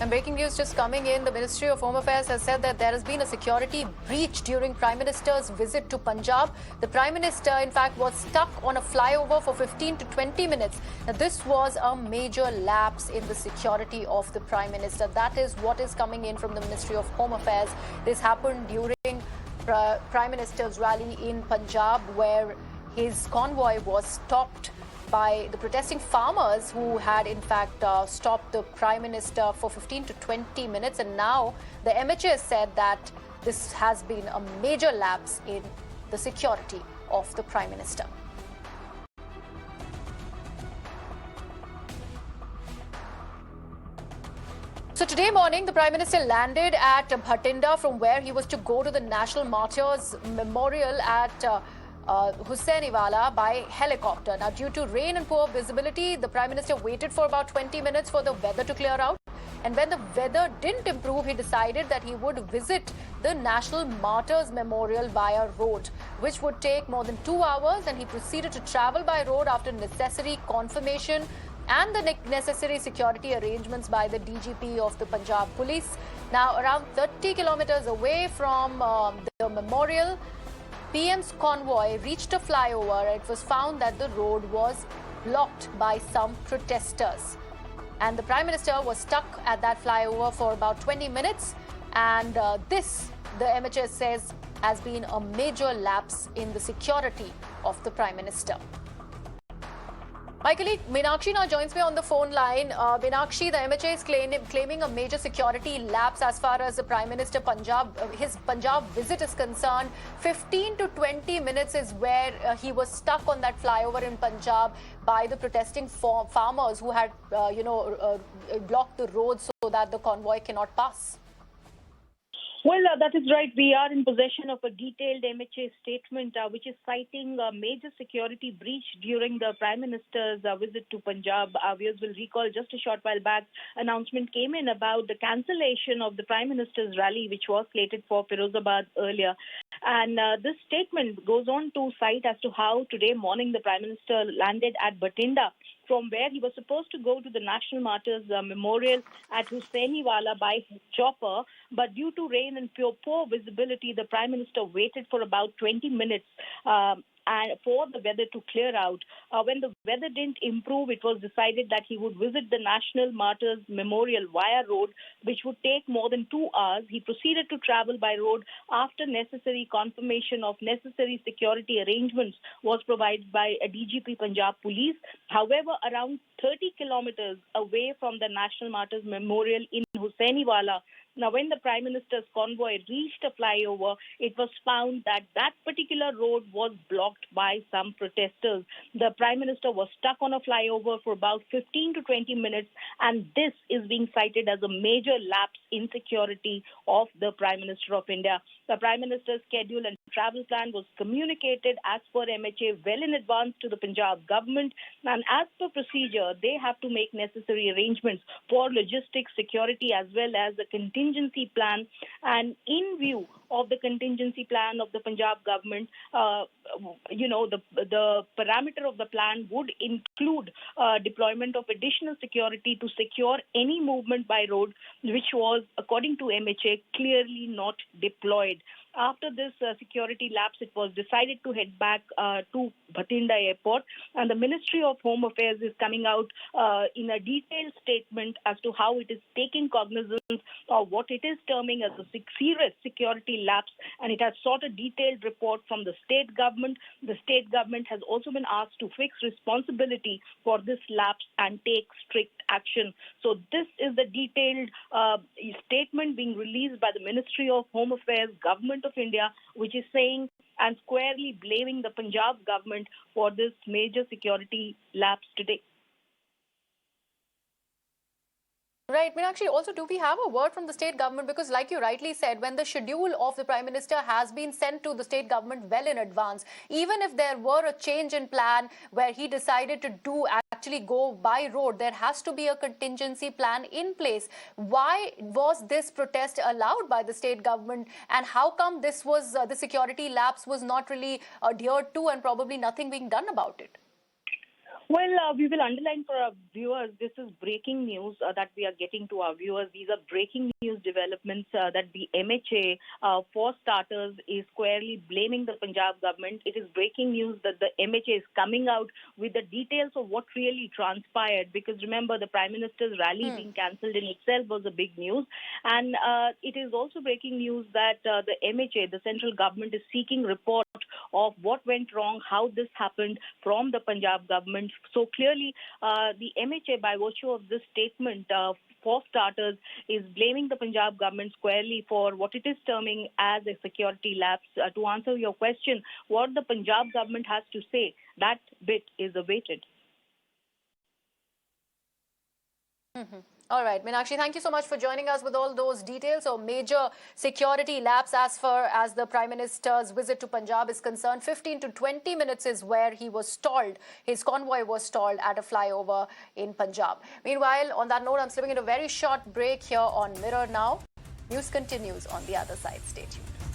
And breaking news just coming in, the Ministry of Home Affairs has said that there has been a security breach during Prime Minister's visit to Punjab. The Prime Minister, in fact, was stuck on a flyover for 15 to 20 minutes. Now, this was a major lapse in the security of the Prime Minister. That is what is coming in from the Ministry of Home Affairs. This happened during Prime Minister's rally in Punjab, where his convoy was stopped by the protesting farmers who had in fact stopped the Prime Minister for 15 to 20 minutes. And now the MHA said that this has been a major lapse in the security of the Prime Minister. So today morning, the Prime Minister landed at Bhatinda, from where he was to go to the National Martyrs Memorial at Hussainiwala by helicopter. Now, due to rain and poor visibility, the Prime Minister waited for about 20 minutes for the weather to clear out. And when the weather didn't improve, he decided that he would visit the National Martyrs Memorial via road, which would take more than 2 hours. And he proceeded to travel by road after necessary confirmation and the necessary security arrangements by the DGP of the Punjab Police. Now, around 30 kilometers away from the memorial, PM's convoy reached a flyover. It was found that the road was blocked by some protesters. And the Prime Minister was stuck at that flyover for about 20 minutes. And this, the MHS says, has been a major lapse in the security of the Prime Minister. My colleague Meenakshi now joins me on the phone line. Meenakshi, the MHA is claiming a major security lapse as far as the Prime Minister his Punjab visit is concerned. 15 to 20 minutes is where he was stuck on that flyover in Punjab by the protesting farmers who had, blocked the road so that the convoy cannot pass. Well, that is right. We are in possession of a detailed MHA statement which is citing a major security breach during the Prime Minister's visit to Punjab. Viewers will recall just a short while back, announcement came in about the cancellation of the Prime Minister's rally, which was slated for Firozabad earlier. And this statement goes on to cite as to how today morning the Prime Minister landed at Bhatinda, from where he was supposed to go to the National Martyrs Memorial at Hussainiwala by chopper. But due to rain and poor visibility, the Prime Minister waited for about 20 minutes and for the weather to clear out. When the weather didn't improve, it was decided that he would visit the National Martyrs Memorial via road, which would take more than 2 hours. He proceeded to travel by road after necessary confirmation of necessary security arrangements was provided by a DGP Punjab Police. However, around 30 kilometers away from the National Martyrs Memorial in Hussainiwala, now, when the Prime Minister's convoy reached a flyover, it was found that that particular road was blocked by some protesters. The Prime Minister was stuck on a flyover for about 15 to 20 minutes, and this is being cited as a major lapse in security of the Prime Minister of India. The Prime Minister's schedule and travel plan was communicated as per MHA well in advance to the Punjab government, and as per procedure, they have to make necessary arrangements for logistics, security, as well as the contingency plan. And in view of the contingency plan of the Punjab government, the parameter of the plan would include deployment of additional security to secure any movement by road, which was, according to MHA, clearly not deployed. After this security lapse, it was decided to head back to Bhatinda Airport, and the Ministry of Home Affairs is coming out in a detailed statement as to how it is taking cognizance of what it is terming as a serious security lapse, and it has sought a detailed report from the state government. The state government has also been asked to fix responsibility for this lapse and take strict action. So this is the detailed statement being released by the Ministry of Home Affairs, Government of India, which is saying and squarely blaming the Punjab government for this major security lapse today. Right, Meenakshi, also do we have a word from the state government? Because like you rightly said, when the schedule of the Prime Minister has been sent to the state government well in advance, even if there were a change in plan where he decided to actually go by road, there has to be a contingency plan in place. Why was this protest allowed by the state government, and how come this was the security lapse was not really adhered to and probably nothing being done about it? Well, we will underline for our viewers, this is breaking news that we are getting to our viewers. These are breaking news developments that the MHA, for starters, is squarely blaming the Punjab government. It is breaking news that the MHA is coming out with the details of what really transpired, because remember, the Prime Minister's rally being cancelled in itself was a big news. And it is also breaking news that the MHA, the central government, is seeking report of what went wrong, how this happened from the Punjab government. So clearly, the MHA, by virtue of this statement, for starters, is blaming the Punjab government squarely for what it is terming as a security lapse. To answer your question, what the Punjab government has to say, that bit is awaited. All right, Meenakshi, thank you so much for joining us with all those details. So, major security lapse as far as the Prime Minister's visit to Punjab is concerned. 15 to 20 minutes is where he was stalled. His convoy was stalled at a flyover in Punjab. Meanwhile, on that note, I'm slipping in a very short break here on Mirror Now. News continues on the other side. Stay tuned.